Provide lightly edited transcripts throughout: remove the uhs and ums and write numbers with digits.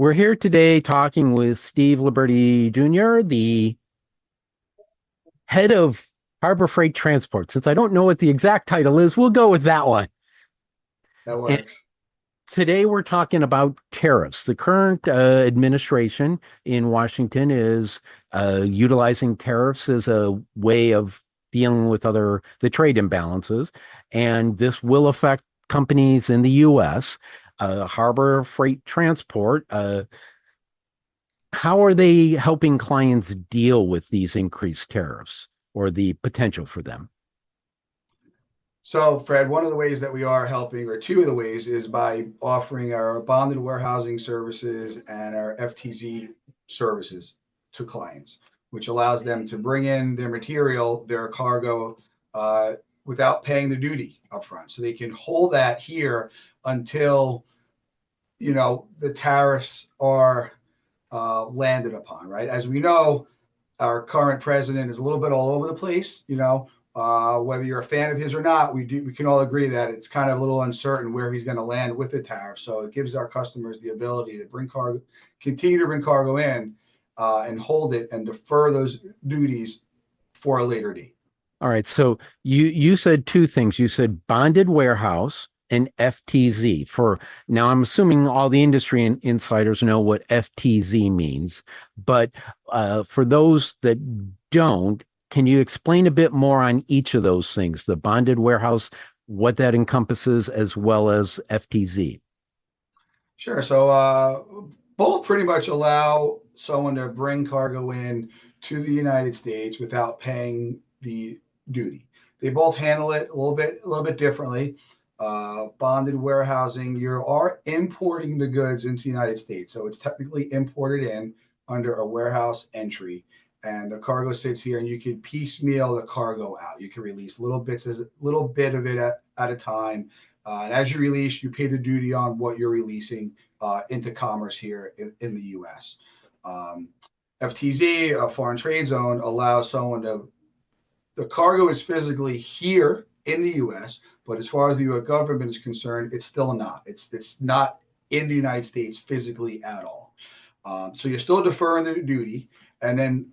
We're here today talking with Steve Liberti Jr., the head of Harbor Freight Transport. Since I don't know what the exact title is, we'll go with that one. That And works. today we're talking about tariffs. The current administration in Washington is utilizing tariffs as a way of dealing with the trade imbalances, and this will affect companies in the U.S. Harbor Freight Transport. How are they helping clients deal with these increased tariffs or the potential for them? So, Fred, one of the ways that we are helping, or two of the ways, is by offering our bonded warehousing services and our FTZ services to clients, which allows them to bring in their material, their cargo, without paying the duty upfront. So they can hold that here until the tariffs are landed upon. Right, as we know, our current president is a little bit all over the place. Whether you're a fan of his or not, we can all agree that it's kind of a little uncertain where he's going to land with the tariff. So it gives our customers the ability to bring cargo, continue to bring cargo in, and hold it and defer those duties for a later date. All right. So you said two things. You said bonded warehouse and FTZ. For now, I'm assuming all the industry insiders know what FTZ means, but for those that don't, can you explain a bit more on each of those things? The bonded warehouse, what that encompasses, as well as FTZ. Sure. So both pretty much allow someone to bring cargo in to the United States without paying the duty. They both handle it a little bit differently. Bonded warehousing, you are importing the goods into the United States, so it's technically imported in under a warehouse entry, and the cargo sits here, and you can piecemeal the cargo out. You can release little bit of it at a time, and as you release, you pay the duty on what you're releasing into commerce here in the U.S. Um, FTZ, a foreign trade zone, allows someone to the cargo is physically here in the U.S., but as far as the U.S. government is concerned, it's still not. It's not in the United States physically at all. So you're still deferring the duty. And then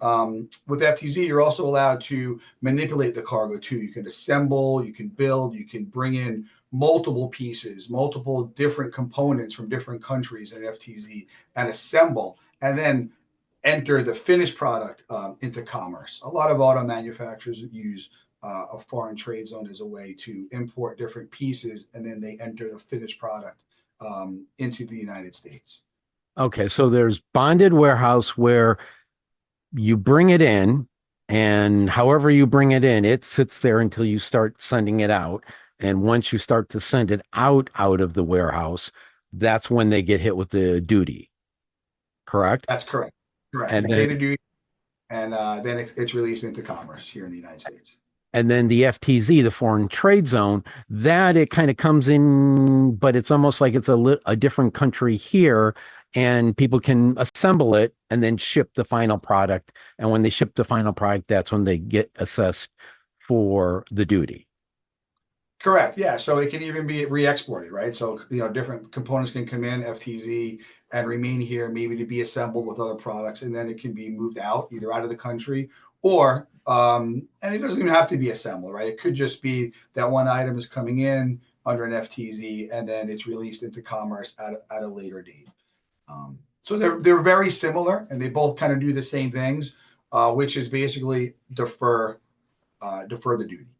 with FTZ, you're also allowed to manipulate the cargo too. You can assemble, you can build, you can bring in multiple pieces, multiple different components from different countries in FTZ and assemble, and then enter the finished product into commerce. A lot of auto manufacturers use a foreign trade zone as a way to import different pieces, and then they enter the finished product into the United States. Okay, so there's bonded warehouse where you bring it in, and however you bring it in, it sits there until you start sending it out. And once you start to send it out of the warehouse, that's when they get hit with the duty, correct? That's correct. Correct. And You pay then the duty, and then it's released into commerce here in the United States. and then the FTZ, the foreign trade zone, that it kind of comes in, but it's almost like it's a different country here, and people can assemble it and then ship the final product. And when they ship the final product, that's when they get assessed for the duty. Correct. Yeah. So it can even be re-exported, right? So different components can come in FTZ and remain here, maybe to be assembled with other products, and then it can be moved out, either out of the country or and it doesn't even have to be assembled, right? It could just be that one item is coming in under an FTZ, and then it's released into commerce at a later date. So they're very similar, and they both kind of do the same things, which is basically defer the duty.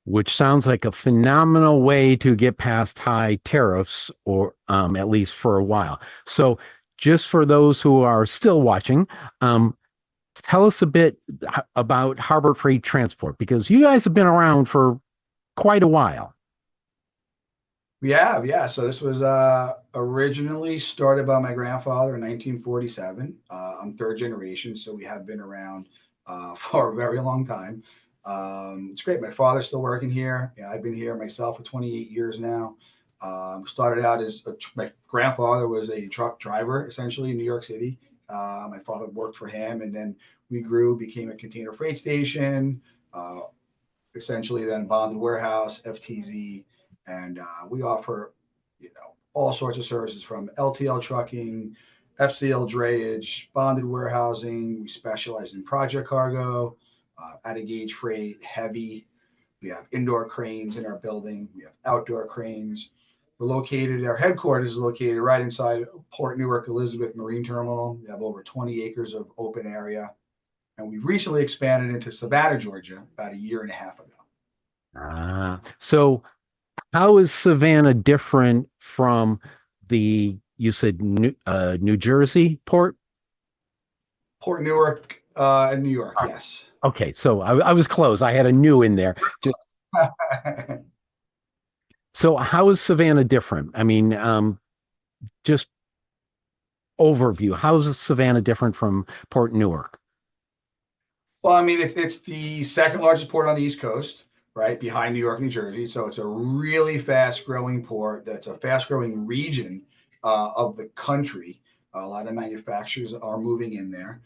Which sounds like a phenomenal way to get past high tariffs, or at least for a while. So, just for those who are still watching, tell us a bit about Harbor Freight Transport because you guys have been around for quite a while. We have, yeah. So this was originally started by my grandfather in 1947. I'm third generation, so we have been around for a very long time. It's great. My father's still working here. Yeah, I've been here myself for 28 years now. Started out as my grandfather was a truck driver, essentially in New York City. My father worked for him, and then we grew, became a container freight station, essentially then bonded warehouse, FTZ, and we offer, all sorts of services from LTL trucking, FCL drayage, bonded warehousing. We specialize in project cargo, out of gauge freight, heavy. We have indoor cranes in our building. We have outdoor cranes. Our headquarters is located right inside Port Newark Elizabeth Marine Terminal. We have over 20 acres of open area. And we've recently expanded into Savannah, Georgia, about a year and a half ago. So how is Savannah different from you said New Jersey port? Port Newark, in New York, yes. Okay, so I was close. I had a new in there. So how is Savannah different? I mean, just overview. How is Savannah different from Port Newark? Well, I mean, it's the second largest port on the East Coast, right behind New York, New Jersey. So it's a really fast growing port. That's a fast growing region of the country. A lot of manufacturers are moving in there.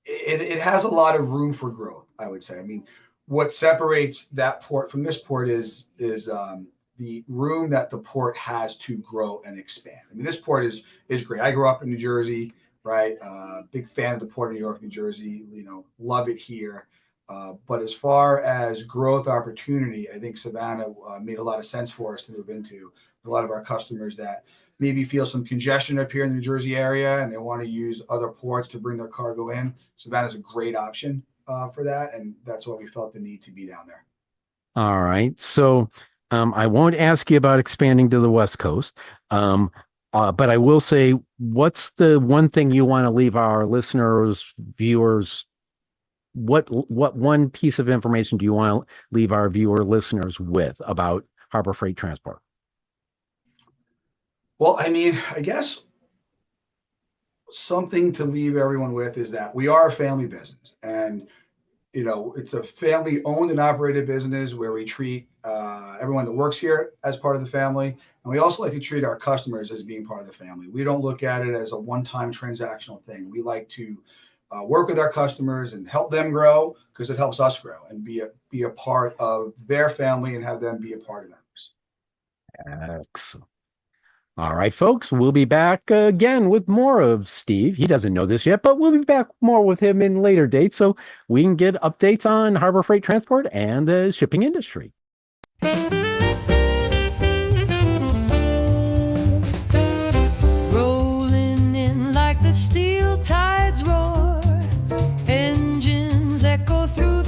It has a lot of room for growth, I would say. I mean, what separates that port from this port is the room that the port has to grow and expand. I mean, this port is great. I grew up in New Jersey, right? Big fan of the port of New York, New Jersey. Love it here. But as far as growth opportunity, I think Savannah made a lot of sense for us to move into. A lot of our customers that maybe feel some congestion up here in the New Jersey area and they want to use other ports to bring their cargo in. Savannah's a great option for that, and that's why we felt the need to be down there. All right. So I won't ask you about expanding to the West Coast. But I will say, what's the one thing you want to leave our listeners, viewers? What one piece of information do you want to leave our viewer listeners with about Harbor Freight Transport? Well, I mean, I guess something to leave everyone with is that we are a family business, and it's a family owned and operated business where we treat everyone that works here as part of the family. And we also like to treat our customers as being part of the family. We don't look at it as a one-time transactional thing. We like to work with our customers and help them grow because it helps us grow and be a part of their family and have them be a part of ours. Excellent. All right, folks, we'll be back again with more of Steve. He doesn't know this yet, but we'll be back more with him in later dates so we can get updates on Harbor Freight Transport and the shipping industry.